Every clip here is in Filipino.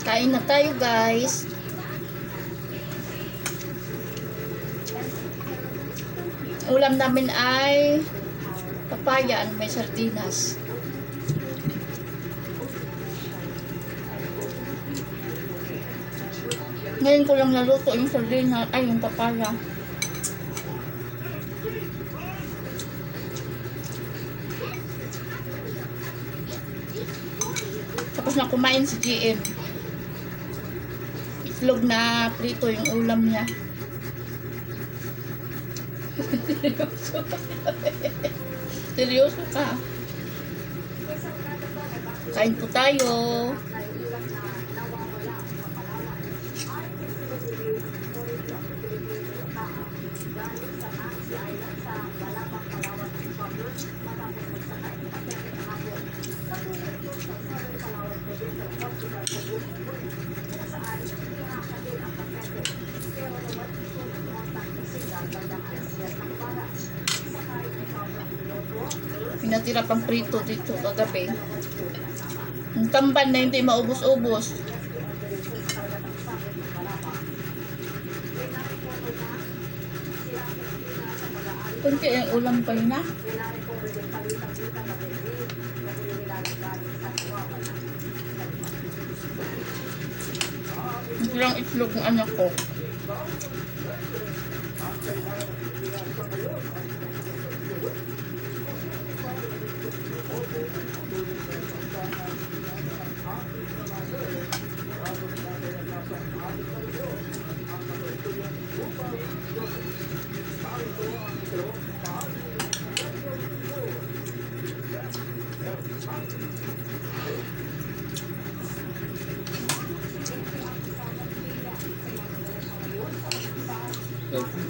Kain na tayo, guys. Ulam namin ay papaya at may sardinas. Ngayon ko lang naluto yung sardinas, ay yung papaya. Tapos na kumain si GM. Itlog na prito yung ulam niya. Seryoso ka. Kain po tayo. Pinatira pang prito dito kagabi. Yung tamban na hindi maubos-ubos. Kunti ang ulam pa yun na. Ito lang itlog ng anak ko.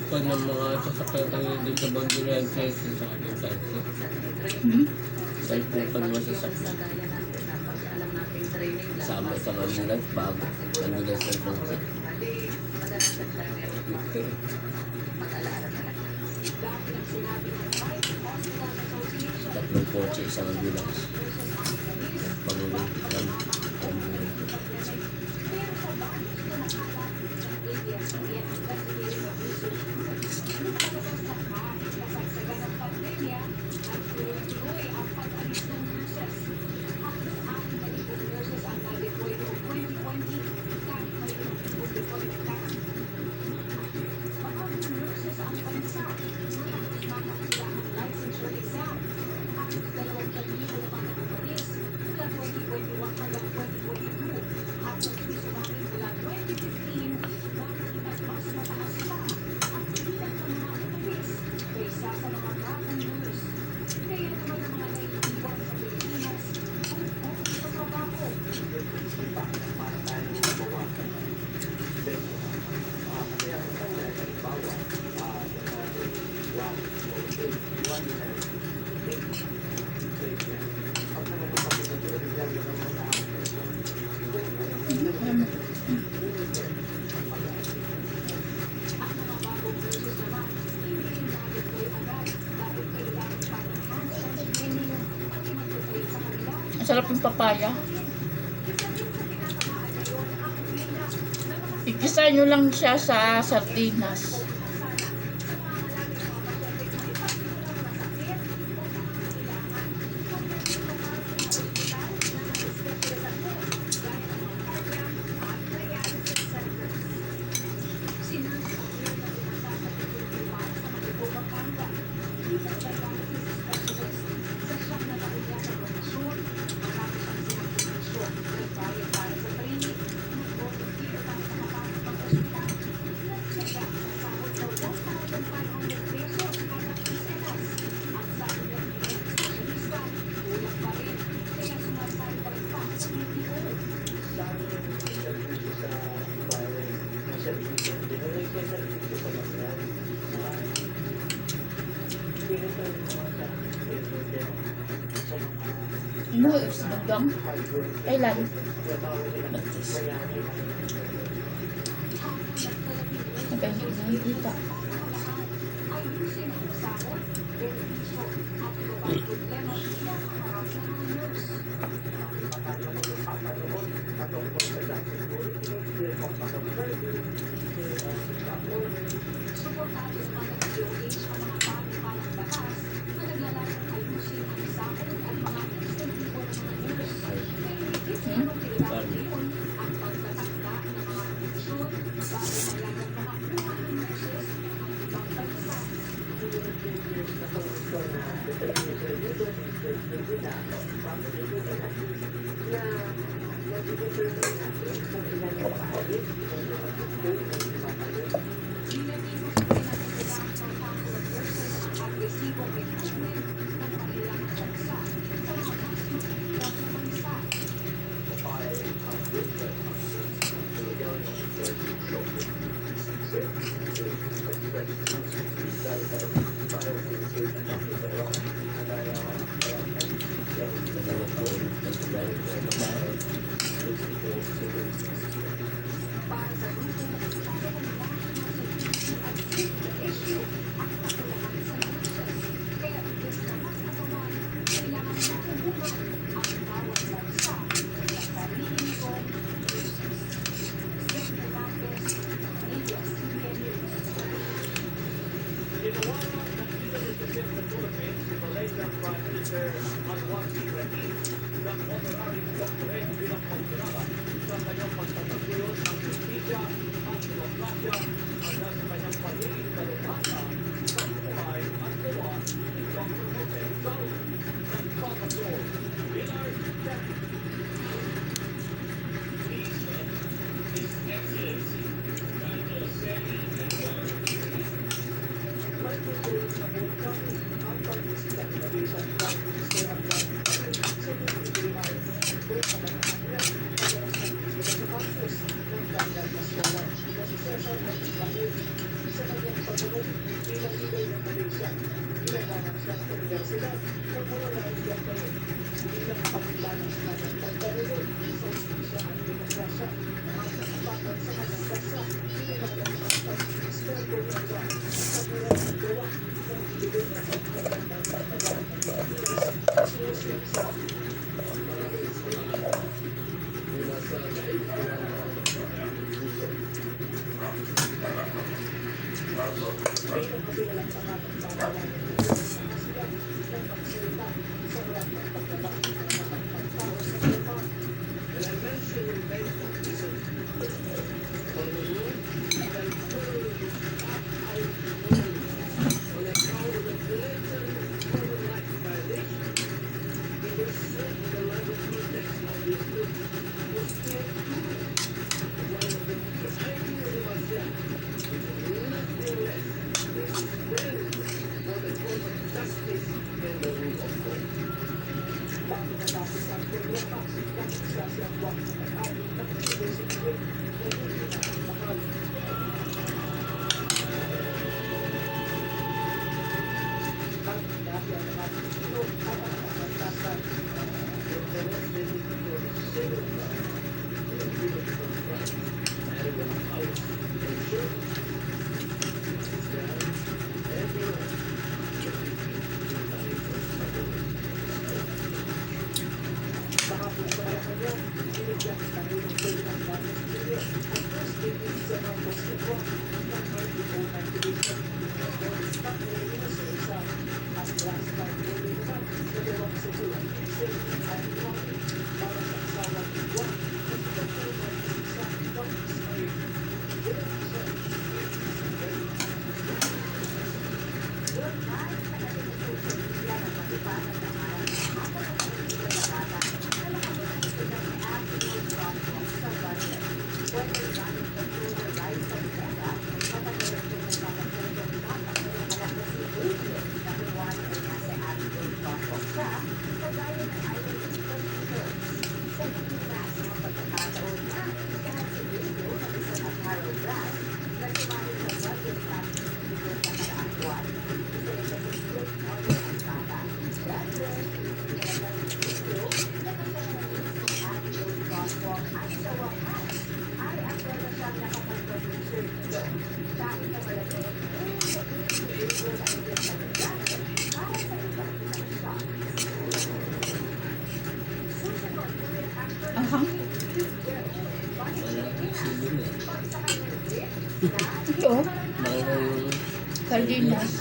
Pag ng mga sasakyan kayo dito sa Bandilan sa aking site. Site po pag masasakyan. Sama ito ng ambulance bago. Ambulance ng transit. Tatlong kotse, isang ambulance. Panguluntikan. Masarap yung papaya. Igisa nyo lang siya sa sardinas. Ano is bagam? Kailan? Nagahig na kita. Ahang. sili na. Ito, Malaki yung sardinas.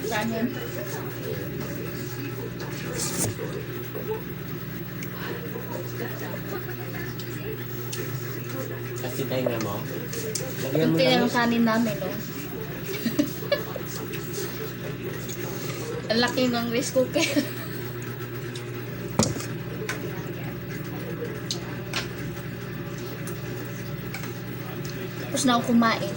Kanin. kasi tayo mo. Lagyan mo Kunti lang ang kanin namin, no? Ang laki ng rice cooker. Tapos na ako kumain.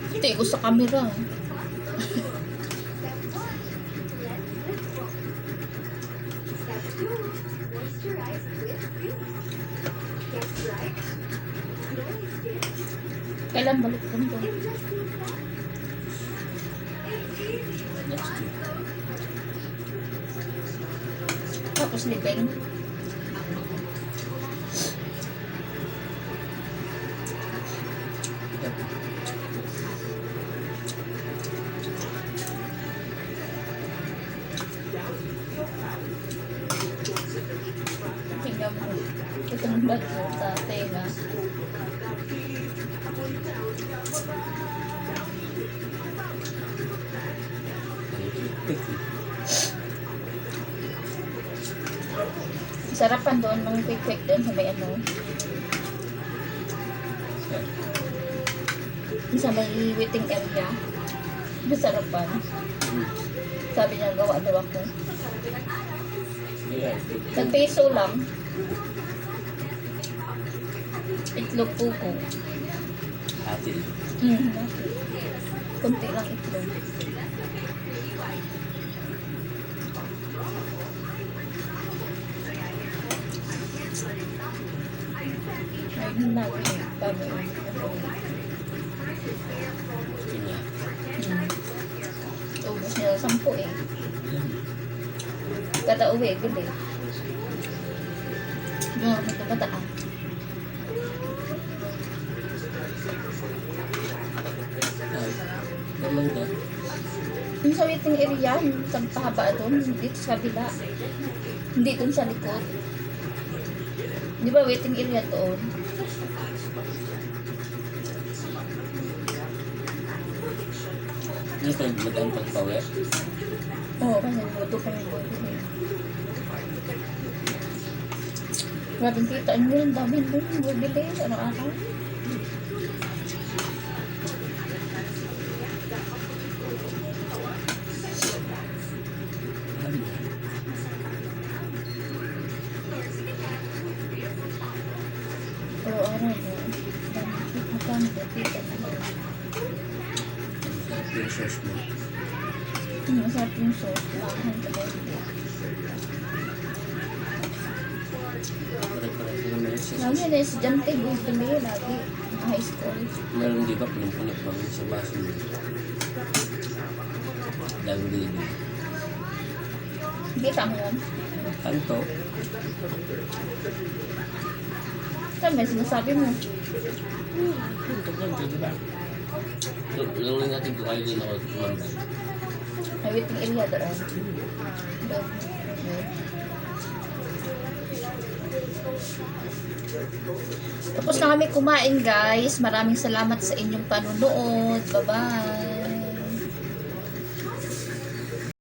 Hindi ko sa camera. Kailan balik ko nito? next week. Tapos libing. Tingnan mo. Itong bag mo sa tenga. Sarapan doon ng quick doon sa may ano. Sa may waiting area. Masarapan. Sabi niya gawa daw ako. Nagpeso lang. Itlog puko. Ate. Kunti lang itlog. May yun lagi. Paano yun? Kanya. Ubus nila 10 eh. Yan. Kada uwi, bili. Yung may tumataan. Ay, naman ka. Yung sa waiting area, yung sa pahaba doon, dito sa kabila. Hindi doon sa likod. Di ba waiting area doon? Ano pag madaan pagpawet? Oo, kasi buto pa yung buto. Grabe kita, ano yun, dami doon, bibili, araw-araw. Araw-araw mo. Magkano ba kita mo? Yung sauce mo. Masarap yung sauce, lakan ka ba hindi? Pare-pare naman yung sauce. Lagi na estudyante, bibili lagi. Mga high school. Meron di ba pinumpunit pa sa baso mo? Dahil din. Kita mo yun? Kanto. Saan ba sinasabi mo? Kanto, di ba? Lang lang natin kung ayaw din ako kumanda. May waiting area doon. Doon. Tapos na kami kumain guys. Maraming salamat sa inyong panunood. Bye-bye.